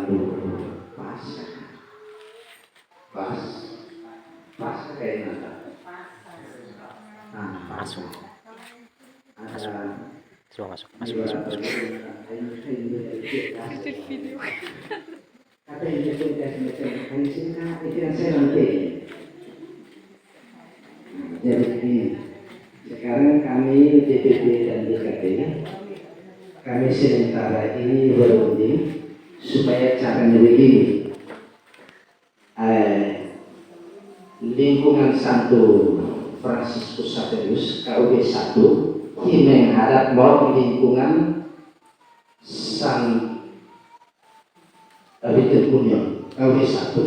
dulu pas kayak mana? Masuk. Video. Kata itu yang saya nanti. Jadi sekarang kami DPP dan DKP kami sementara ini berunding supaya caranya begini. Lingkungan Santo Fransiskus Xaverius KUB 1 mengharap mau lingkungan San Abitin Union KUB 1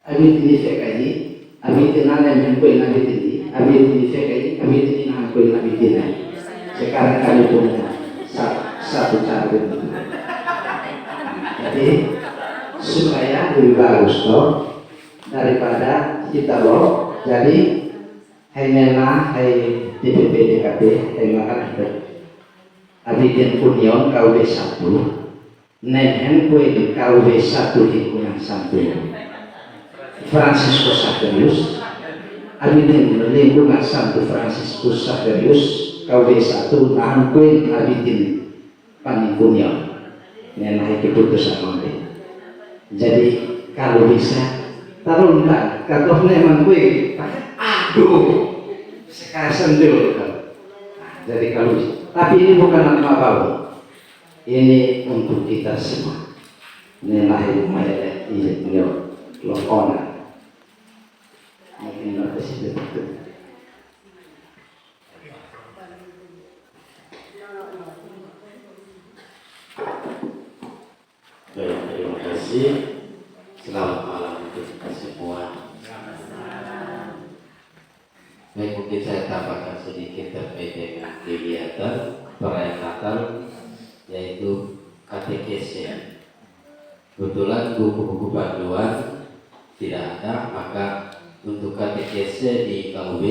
Abitin DKI Abitin nana yang kuih Abitin DKI Abitin nana kuih Abitin. Sekarang kami punya satu cara begini. Jadi supaya lebih bagus toh daripada kita loh. Jadi hanya DPP DKP makan Abitin Union KUB 1 nenen kue di KUB 1 lingkungan Santo Fransiskus Xaverius Abitin lingkungan Santo Fransiskus Xaverius KUB 1 nahan kue Abitin Union nenen keputusan nanti. Jadi kalau bisa taruh entar kalau memang kue aduh sekarang dulu kan. Jadi kalau bisa. Tapi ini bukan nama bau, ini untuk kita semua. Ini lahir ini beliau lokonan. Mungkin nanti sih betul. Baik, terima kasih. Selamat malam untuk kita semua. Baik, mungkin saya tambahkan sedikit terkait dengan kegiatan perayaan Natal, yaitu katekese. Kebetulan buku-buku panduan tidak ada, maka untuk katekese di KUB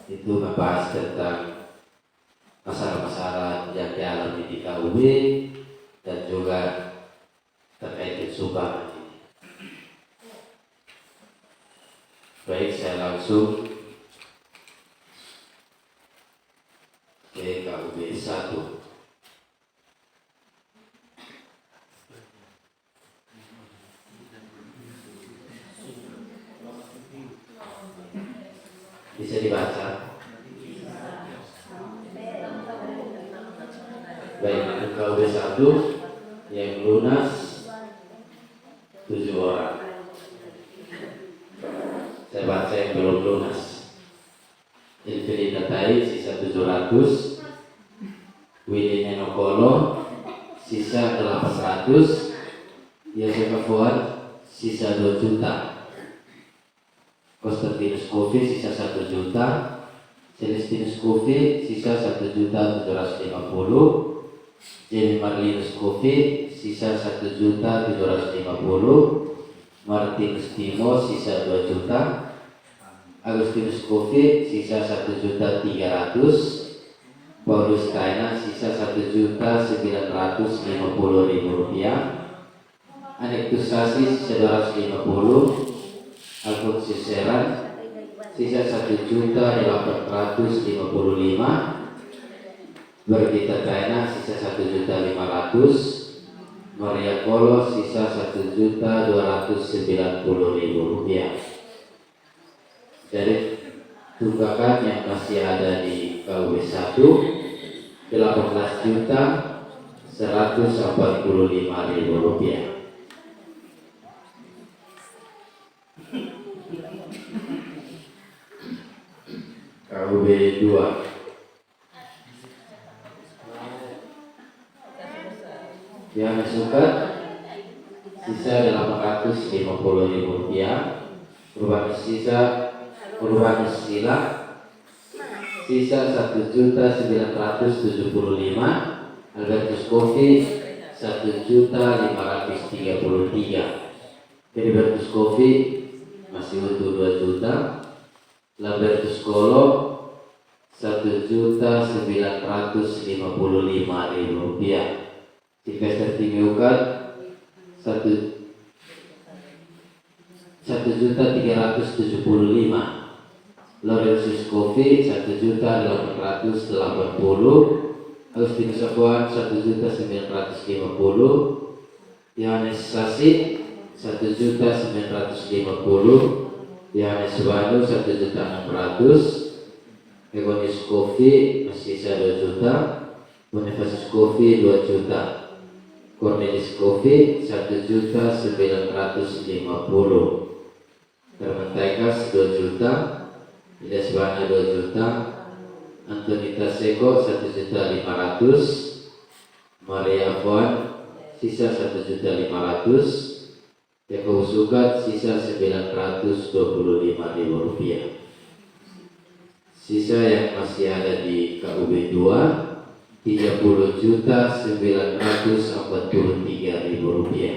itu membahas tentang masalah-masalah yang dialami di KUB dan juga terkait dengan sumbangan ini. Baik, saya langsung ke KUB 1. Bisa dibaca? Baik, untuk KUB 1 yang lunas 7 orang. Saya baca yang belum lunas. Infinita Tai sisa 700, Willy Nenokolo sisa 800, Yosef Fuad sisa 2 juta, Konstantinus Kofi sisa 1 juta, Celestinus Kofi sisa 1.750.000, Jamie Marlinus Kofi sisa 1.750.000, Martinus Timo sisa 2 juta, Agustinus Kofi sisa 1.300.000, Paulus Kaina sisa 1.950.000 rupiah, Anektus Sasi sisa 250, Alfonsius Seran sisa 1.855.000, Bergita Kaina sisa 1.500.000, Maria Kolo sisa 1.290.000 rupiah. Dari tunggakan yang masih ada di KUB 1 18.145.000 rupiah. KUB 2 yang suka sisa 850.000 rupiah. Perubahan sila sisa 1.975.000, Albertus Kofi 1.533.000, Heribertus Kofi masih utuh 2 juta, Lambertus Kolo 1.955.000 rupiah. Sylvester Timeukat 1.375. Laurentius Coffee 1.880. Agustinus Afwan 1.950. Yohanes Sasi 1.950. Yohanes Wanu 1.600. Egonius Coffee masih sisa 2 juta. Bonifacius Coffee 2 juta. Cornelis Coffee 1.950. Herman Taikas 2 juta. Ilyas Bana 2 juta. Antonita Seko 1.500.000. Maria Afwan sisa 1.500.000. Yakobus Sukat sisa 925.000 rupiah. Sisa yang masih ada di KUB 2 30.943.000 rupiah.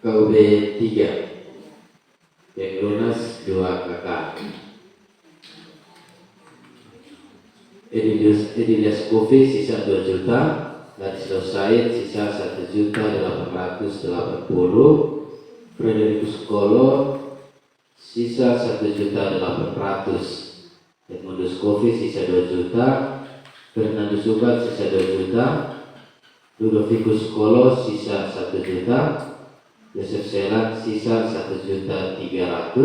KUB 3 yang lunas 2 kakak. Edilas Coffee sisa 2 juta. Ladislaus Said sisa 1.880.000. Fredericus Kolo sisa 1.800.000. Edmundus Coffee sisa 2 juta. Fernando Sukat sisa 2 juta. Ludovicus Kolo sisa 1 juta. Yosef Selan sisa 1.300.000.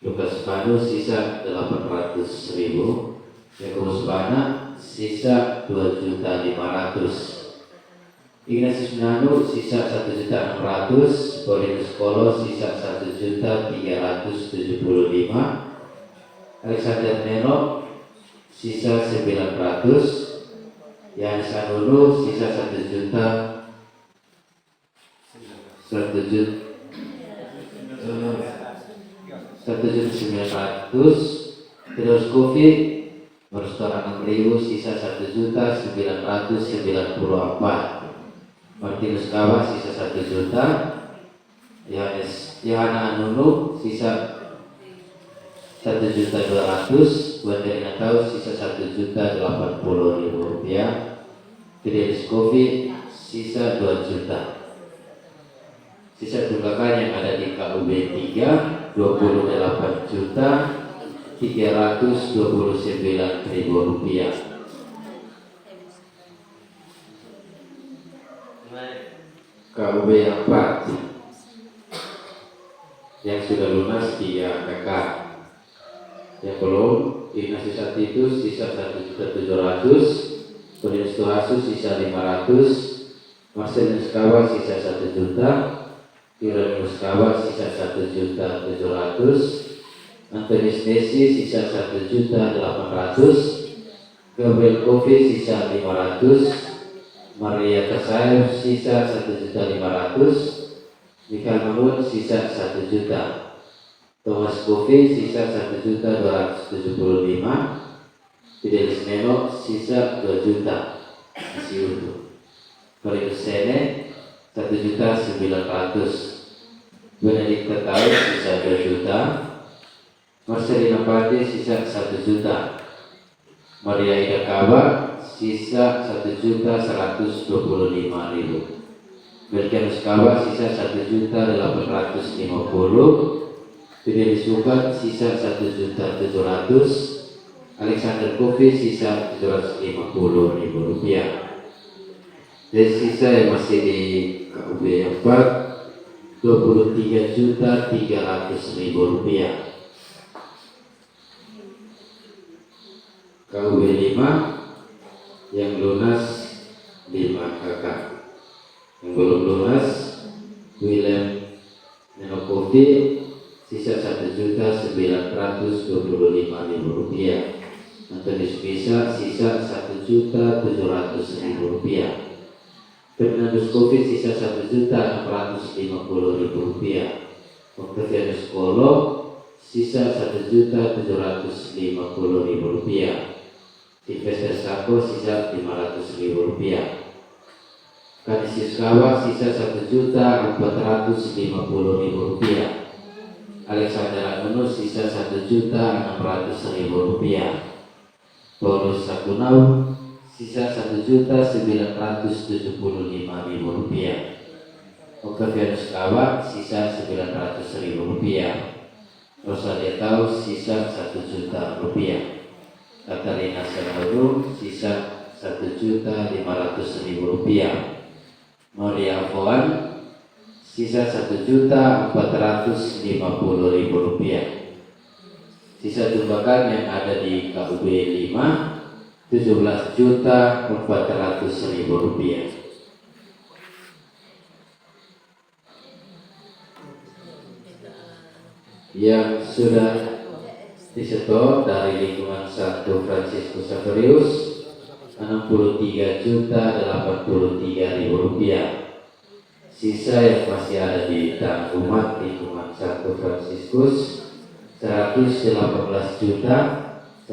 Lukas Panu sisa 800.000. Yakobus Bana sisa 2.500.000. Ignatius Nanu sisa 1.600.000. Paulinus Kolo sisa 1.375.000. Alexander Neno sisa 900.000. Yohanes Anunu sisa 1 juta. 1.900.000. Terus Coffee Restoran 6.000 sisa 1.994.000. Martinus Kawa sisa 1 juta. Yohana Anunu sisa 1.200.000. Wanderina Kau sisa 1.080.000 rupiah. Fidelis Coffee sisa 2 juta. Sisa tunggakan yang ada di KUB 3 28.329.000 rupiah. KUB 4 yang sudah lunas 3 kakak. Yang belum, Ignatius Atitus sisa 1.700.000. Cornelius Tuhasu sisa 500.000. Marcelus Kawa sisa 1 juta. Hieronymus Kawa sisa 1.700.000. Antonius Desi sisa 1.800.000. Gabriel Coffee sisa 500.000. Maria Kesair sisa 1.500.000. Michael Mahmud sisa 1 juta. Thomas Coffee sisa 1.275.000. Fidelis Neno sisa 2 juta. Masih utuh. Cornelius Sene 1.900.000. Benedict Ketawi sisa 2 juta. Marcelina Pandi sisa 1 juta. Maria Ida Kawa sisa 1.125.000. Berkianus Kawa sisa 1.850.000. Fidelis Sukat sisa 1.700.000. Alexander Coffee sisa 750.000 rupiah. Dan sisa yang masih di KUB 4 23.300.000 rupiah. KUB 5 yang lunas 5 kakak. Yang belum lunas William Neno Coffee sisa 1.925.000 rupiah. Antonius Bisa sisa 1.700.000 rupiah. Fernandus Coffee sisa 1.650.000 rupiah. Octavianus Kolo sisa 1.750.000 rupiah. Sylvester Sako sisa 500.000 rupiah. Kanisius Kawa sisa 1.450.000 rupiah. Alexander Anunus sisa 1.600.000 rupiah. Paulus Sakunau sisa Rp1.975.000. Octavianus Kawat sisa Rp900.000. Rosalia Tau sisa Rp1.000.000. Katarina Senaudu sisa Rp1.500.000. Maria Foan sisa Rp1.450.000. Sisa tunggakan yang ada di KUB 5 Rp17.400.000. Yang sudah disetor dari lingkungan Santo Fransiskus Xaverius Rp63.083.000. Sisa yang masih ada di tanggungan lingkungan Santo Fransiskus Rp118.117.000.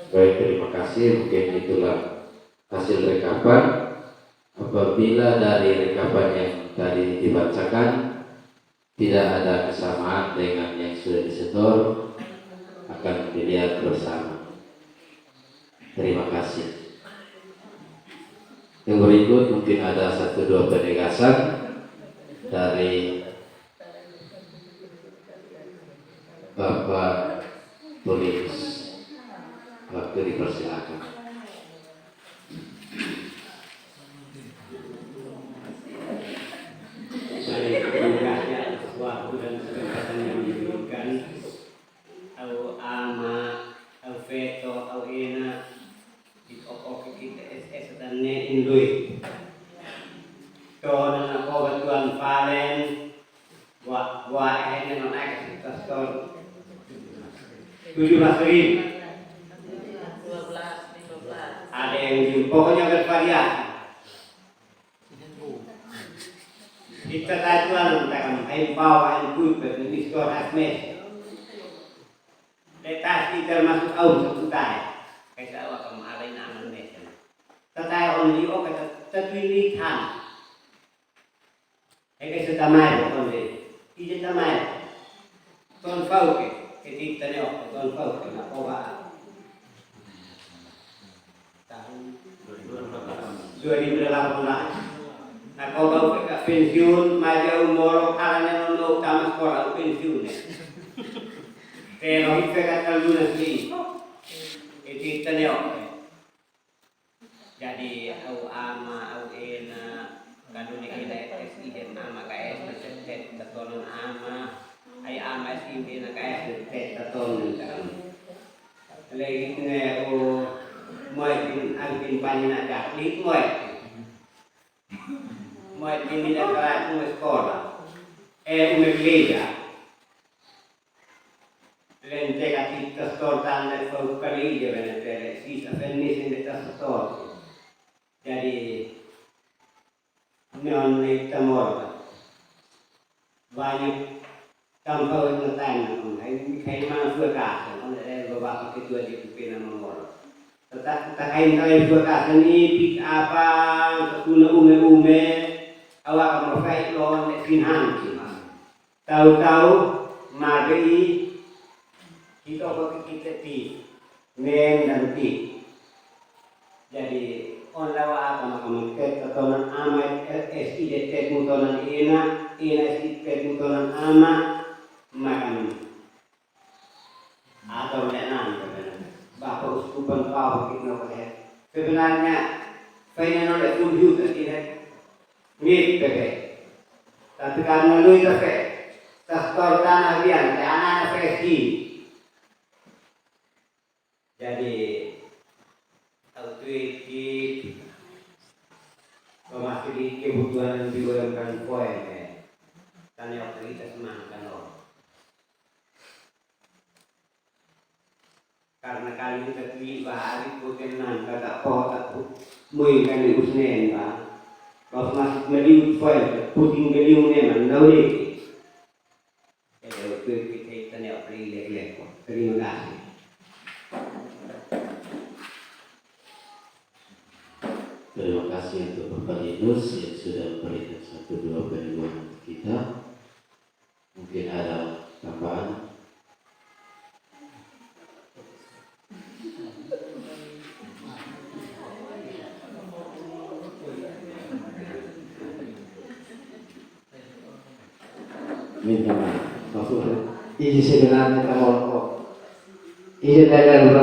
Baik, terima kasih. Mungkin itulah hasil rekapan. Apabila dari rekapan yang tadi dibacakan tidak ada kesamaan dengan yang sudah disetor, akan dilihat bersama. Terima kasih. Yang berikut mungkin ada 1-2 penegasan dari Bapak Tulis. Waktu dipersilakan. Saya mengucapkan sesuatu dan kesempatan yang diberikan. Au ama, au veto, au ena, oke kita SS dan ne indui. Tuan aku bantuan Valen, wah ini non naik kita store 17.000. Ada yang pokoknya bervariasi. Kita tajuan takkan himbau himbau berdiri skor asmes. Letas kita masuk awal sebentar. Kaisa awak kemalai nama mes. Tetai on di ok tetwili tan. Kaisa tamai on di. Ije tamai. Ton fau ke. Ketik tane ok ton fau ke na oba. Tahun 2018. Nah, kalau kau ke pensiun, maju umur kalanya nol utama sekolah pensiun ya. Kalau kita kata lunas ni, itu tanya. Jadi, au ama, au ena, kalau ni kita SI dan ama KS, set tatonan ama, ay ama SI dan KS set tatonan kan. Lagi ni, moi pin angin panjang nak lik moi. Moi ini adalah una sekolah, una iglesia. L'entega tutta storta nel Faucalige, venetere, si sa fennis in detta storta. Jadi, non itu morta. Banyak tanpa ngetan, kayak mana dua kasih, kan ada beberapa kedua di pimpinan nomor. Tetapi kain dua kasih ini pik apa, ketuna ume. Awak akan berfait lawan finhan cuma. Tahu-tahu mari kita kita ti men dan ti. Jadi on lawa akan ket tonan ama SI det mutonan ina SI tet mutonan ama makan atau lenan bapak uskupan kau kita boleh. Sebenarnya pengen oleh komputer tidak Mid pepe, tapi karena lu itu pepe, sektor tanah lian, anak freshi. Jadi, autuiti, masih di kebutuhan diurangkan poin, tanya otoritas mana loh. Karena kali kita terlibat hari kenan kata tak mui kali usnen bang. Kalau masuk meliuk foil, puting beliungnya mana boleh. Jadi waktu kita tanya beli lek-lek. Terima kasih. Terima kasih untuk Bapak Yunus yang sudah memberikan 1-2 peneguhan kita. Mungkin ada minta maaf. Ini sebenarnya mau ini level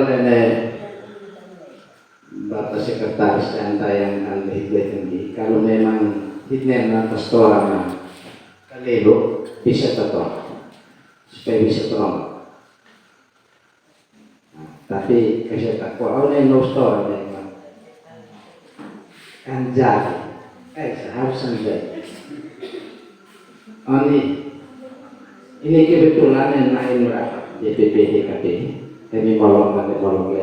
Bapak Sekretaris Anda yang Anda tinggi. Kalau memang hitnen atas orang kalelo bisa tetap supaya bisa tolong. Tapi kasi takwa ako na yung no-store memang anjay harus anjay ini kebetulan yang lain berapa DPP DKP kami molong lebar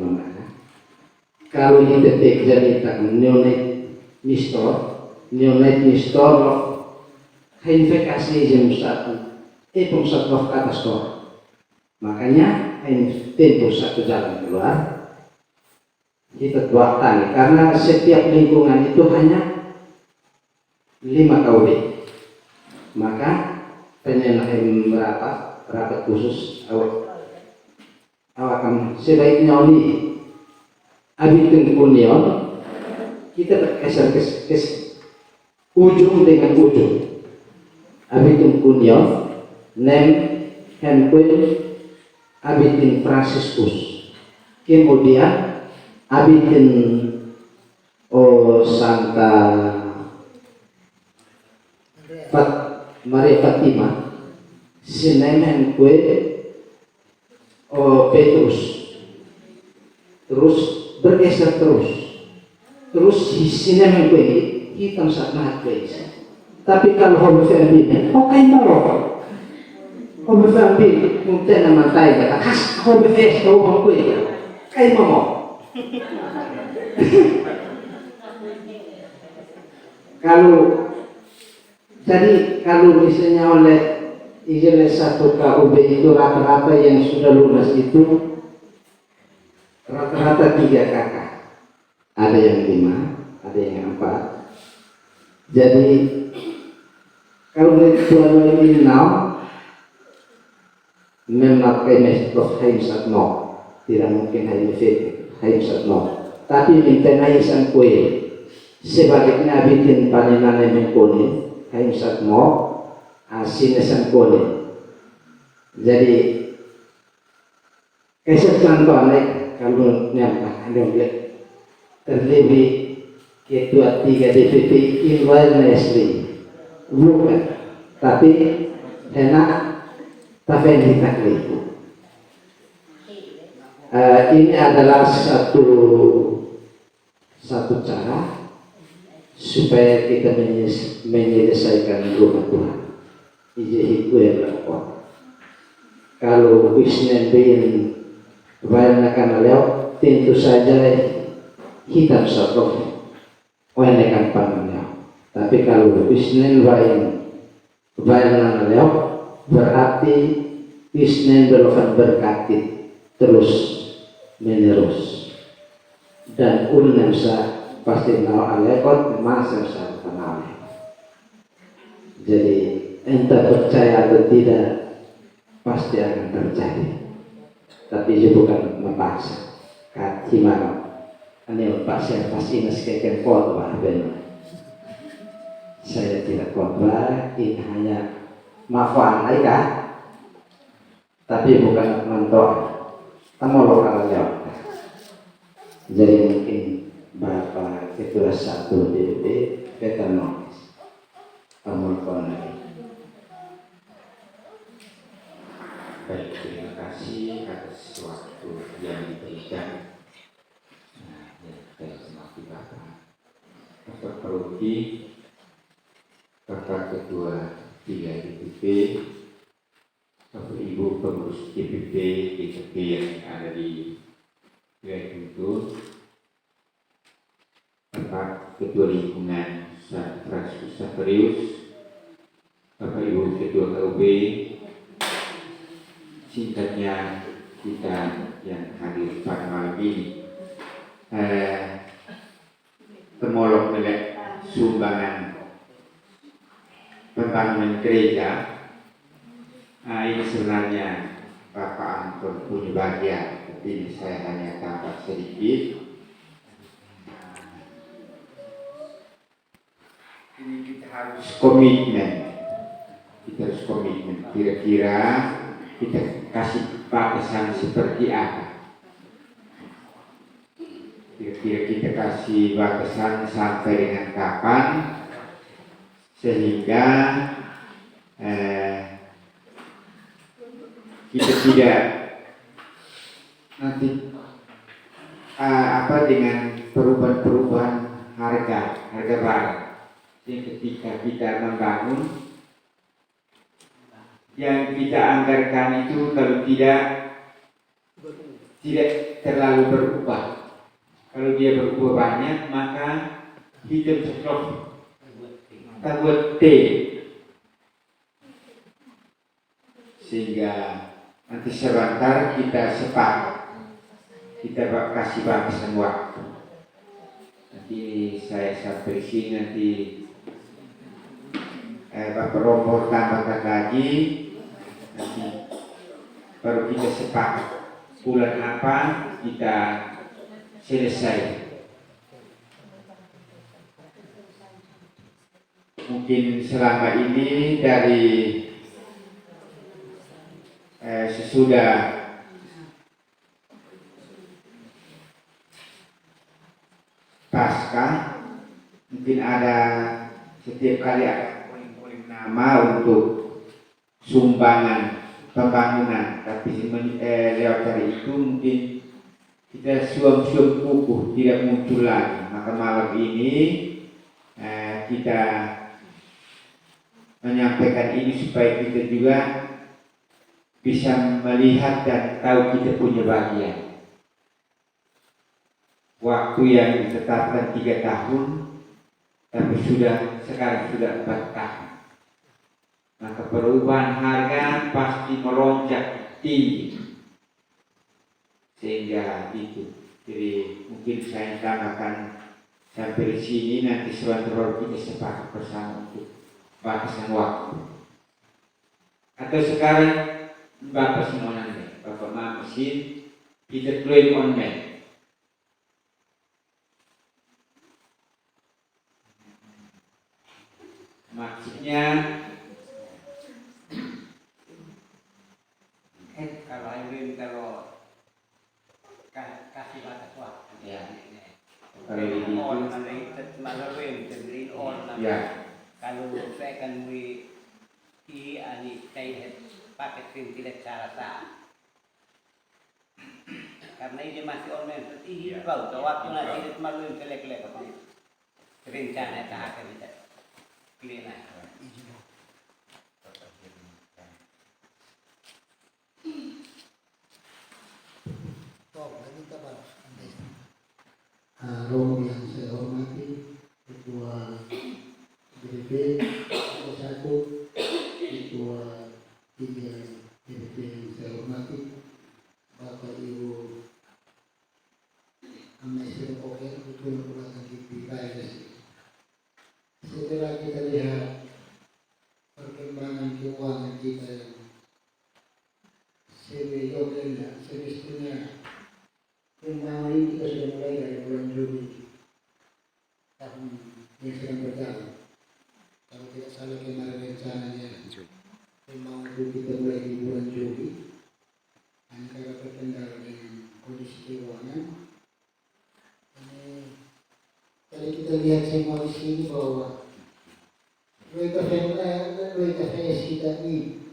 mana kalau ini detik jadi tak neonate nistor investasi jam 1 pusat kata store makanya tempo satu jalan keluar kita buatkan karena setiap lingkungan itu hanya 5 KW maka penyenahan rapat khusus awakan sebaiknya oli abitin kunion kita berkeser ke ujung dengan ujung abitin kunion nem handphone abitin Franciscus kemudian abitin Santa Maria Fatima sinemen kue Petrus terus bergeser terus sinemen kue hitam sangat kue tapi kalau hobi family oke tolong hobi family mungkin nama tay kata khas hobi fest tahu mau kue kayak mau kalau misalnya oleh izin satu KUB itu rata-rata yang sudah lunas itu rata-rata 3 kakak ada yang 5 ada yang 4 jadi kalau dua ini now memakai mestos haimsat no tidak mungkin haimsat no tapi minta naisan kue sebaliknya bikin panenan mengkoni haimsat mo sinesan koni jadi kisah contohnya kalau nyampak ada lihat terlebih ketua 3 DPP environmentally bukan tapi enak tapi ditakli ini adalah satu cara supaya kita menyelesaikan rumah Tuhan itu yang berlaku kalau bisnis bin bayangkan lewat tentu saja hitam satu menekan panennya tapi kalau bisnis bayangkan lewat berarti bisnis berlaku berkati terus menerus dan unensa pasti nawa alekot masa tanah jadi entah percaya atau tidak pasti akan terjadi tapi itu bukan memaksa gimana ini paksa pasti naskeken khotbah benar saya tidak khotbah ini hanya mafan aja tapi bukan mentok kamu lokal jawab jadi mungkin Bapak Ketua 1 DPP kita notis kamu lagi. Baik, terima kasih atas waktu yang diberikan. Terima kasih Bapak. Bapak Perudi, Bapak Ketua 3 DPP, Bapak Ibu pengurus DPP yang ada di wilayah Guntur, Bapak Ketua Lingkungan Franciscus Xaverius, Bapak Ibu Ketua KUB, singkatnya kita yang hadir pada malam ini temolok melek sumbangan pembangunan gereja ini sebenarnya Bapak Anton punya bagian tapi ini saya hanya tambah sedikit ini kita harus komitmen kita harus komitmen. Kira-kira kita kasih batasan seperti apa? Kira-kira kita kasih batasan sampai dengan kapan sehingga kita tidak nanti dengan perubahan-perubahan harga barang. Jadi ketika kita membangun yang kita anggarkan itu kalau tidak terlalu berubah. Kalau dia berubah banyak maka kita ceklok kita buat T sehingga nanti sebentar kita sepakat, kita kasih batasan waktu. Nanti saya sampai sini nanti Bapak Romo tambahkan lagi, nanti baru kita sepakat bulan apa kita selesai. Mungkin selama ini dari sesudah Pasca mungkin ada setiap kali ada poin-poin nama untuk sumbangan pembangunan, tapi lewat dari itu mungkin kita suam-suam kukuh tidak muncul lagi. Maka malam ini kita menyampaikan ini supaya kita juga bisa melihat dan tahu kita punya bagian. Waktu yang ditetapkan 3 tahun, tapi sekarang sudah 4 tahun. Maka perubahan harga pasti melonjak tinggi. Sehingga itu. Jadi mungkin saya tambahkan sampai di sini, nanti sebentar baru kita sepakat bersama untuk batasan waktu. Atau sekarang Bapak semua nanti, Bapak mesin kita klaim online. Maksudnya kalau kasih batas waktu Ya. kalau itu Ya. kalau saya akan saya pakai sim tidak cara karena ini masih online seperti kau waktu nanti tidak malu kelek-kelek rencana tak akan bisa clear. Romo yang saya hormati, Ketua DPP, Ketua 1, Ketua 3 DPP yang saya hormati, Bapak Ibu Amnesty Poker, Ketua Perwakilan di KRS. Setelah kita lihat perkembangan keuangan kita yang semestinya pembangunan ini kita sudah mulai dari bulan Juli tahun yang sedang berjalan. Kalau tidak salah kemarin rencananya pembangunan itu kita mulai di bulan Juli. Hanya karena terkendala dengan kondisi keuangan. Tadi kita lihat semua di sini bahwa WKVS kita ini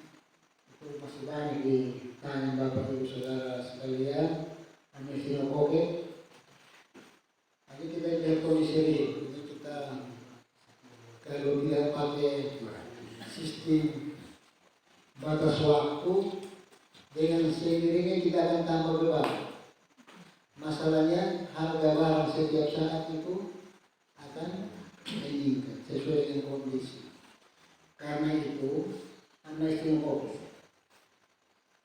itu masih banyak di tangan Bapak Ibu Saudara sekalian. Amnesty Oke. Nanti kita lihat kondisi ini kita kalau tidak pakai sistem batas waktu dengan sendirinya kita akan tambah beban. Masalahnya harga barang setiap saat itu akan meningkat sesuai dengan kondisi. Karena itu Amnesty Oke.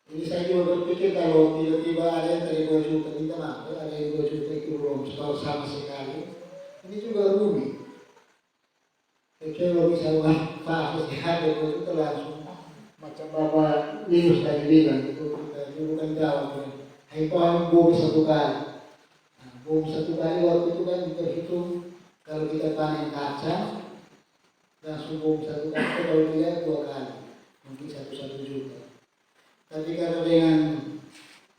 Ini saya juga berpikir kalau tiba-tiba ada yang dari 2 juta minta maaf, ada yang 2 juta itu belum sama sekali, ini juga rugi. Kalau bisa fase harga 2 juta langsung macam Bapak Linus tadi bilang itu kita bukan jawab. Itu hanya bumi 1 kali. Nah, bumi 1 kali waktu itu kan kita hitung kalau kita panen kaca langsung bumi 1 kali, kalau dia 2 kali. mungkin 1 juta. Tapi kalau dengan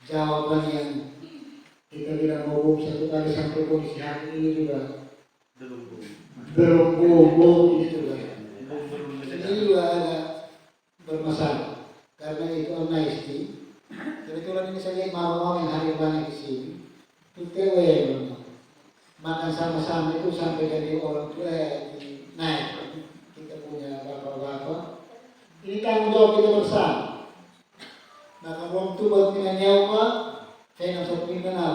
jawaban yang kita bilang mau 1 kali sampai kondisi hati ini juga belum boom itu juga. Ini juga agak bermasalah karena itu amnesty. Kebetulan ini saya lihat mama-mama yang hadir banyak di sini. Itu tewe makan sama-sama itu sampai jadi orang tua naik. Kita punya bapak-bapak. Ini tanggung jawab kita bersama. Maka orang tua buat kita nyawa, saya nak satu kenal.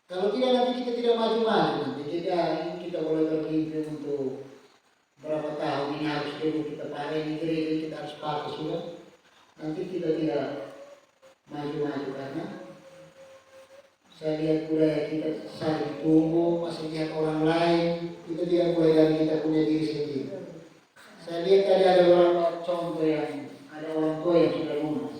Kalau tidak nanti kita tidak maju-maju. Nanti kita boleh berpikir untuk berapa tahun ini harus dulu kita pakai ini gereja kita harus pakai sudah. Nanti kita tidak maju-maju karena saya lihat budaya kita saling tunggu, masih lihat orang lain, itu tidak mulai dari kita punya diri sendiri. Saya lihat tadi ada ada orang tua yang sudah lunas.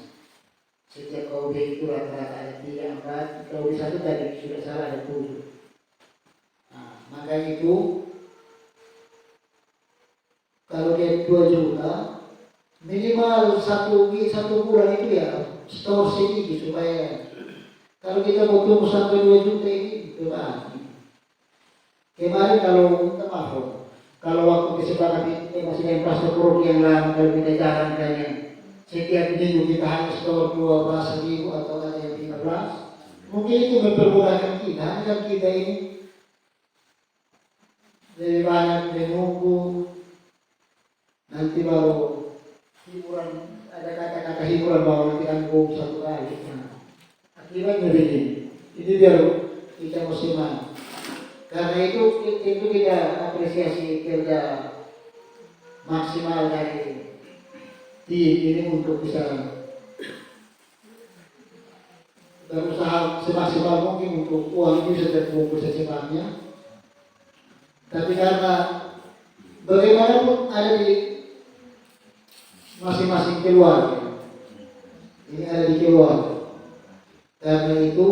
Setiap KUB itu rata-rata ada 3, 4, KUB 1 tadi sudah salah ada 7. Nah, maka itu kalau dia 2 juta, minimal satu bulan itu ya store sedikit supaya kalau kita mau tunggu sampai 2 juta ini beban. Kemarin kalau minta maaf, kalau waktu kesepakatan kita masih ada infrastruktur yang lama kalau kita jalankan yang setiap minggu kita hanya store 12.000 atau ada yang 15, mungkin itu mempermudahkan kita. Hanya kita ini lebih banyak menunggu, nanti baru hiburan, ada kata-kata hiburan bahwa nanti kan 1 kali. Akibatnya begini, ini biar kita musiman. Karena itu kita apresiasi kerja maksimal dari tim ini untuk bisa berusaha semaksimal mungkin untuk uang ini bisa terkumpul secepatnya. Tapi karena bagaimanapun ada di masing-masing keluarga, ini ada di keluarga. Karena itu,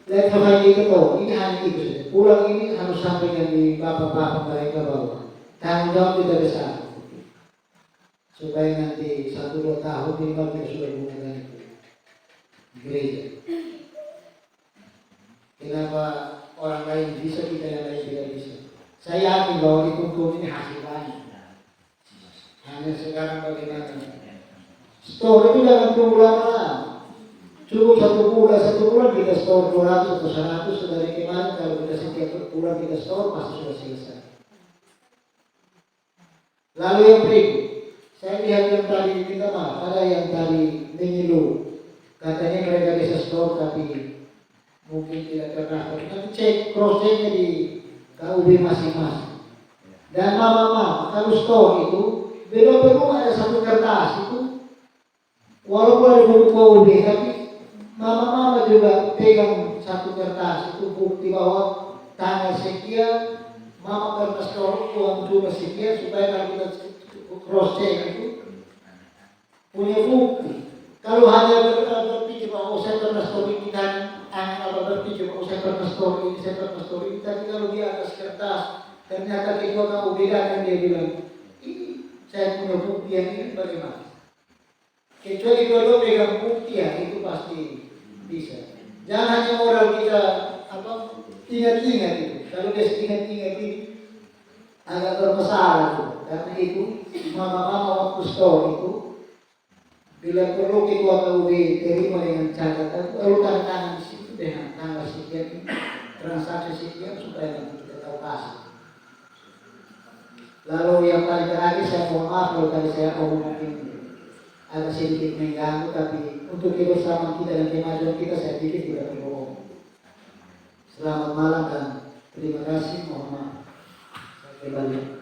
lihat hanya itu ini hanya itu saja. Pulang ini harus sampaikan di bapak-bapak mereka bahwa tanggung jawab kita besar. Supaya nanti 1-2 tahun minimal kita sudah menggunakan gereja. Kenapa orang lain bisa, kita yang lain tidak bisa? Saya yakin bahwa di Kuntum ini hasil banyak. Hanya sekarang bagaimana? Store itu jangan tunggu lama-lama. Cukup 1 bulan kita store 200 atau 100 dari kemarin. Kalau kita setiap bulan kita store pasti sudah selesai. Lalu yang berikut, saya lihat yang tadi minta maaf, ada yang tadi mengeluh. Katanya mereka bisa store tapi mungkin tidak terdaftar. Nanti cek cross checknya di KUB masing-masing. Dan mama kalau store itu belum perlu ada 1 kertas itu, walaupun ada buku KUB tapi mama juga pegang 1 kertas itu bukti bahwa tanggal sekian mama pernah store uang juga sekian supaya kalau kita cross check itu punya bukti. Kalau hanya berpikir bahwa saya pernah store ini dan anak berpikir bahwa saya pernah store ini, tapi kalau dia atas kertas ternyata ketua KUB dan dia bilang ini saya punya bukti yang ini bagaimana? Kecuali kalau pegang bukti ya itu pasti bisa. Jangan hanya moral kita ingat-ingat itu. Kalau dia ingat-ingat ini agak bermasalah itu. Karena itu mama-mama waktu store itu bila perlu ketua KUB terima dengan catatan lalu tanda tangan di situ dengan tanggal sekian transaksi sekian supaya nanti kita tahu kasih. Lalu yang paling terakhir saya mohon maaf kalau tadi saya ngomong mungkin agak sedikit mengganggu, tapi untuk kebersamaan kita dan kemajuan kita saya pikir tidak berbohong. Selamat malam dan terima kasih. Mohon maaf. Saya kembali.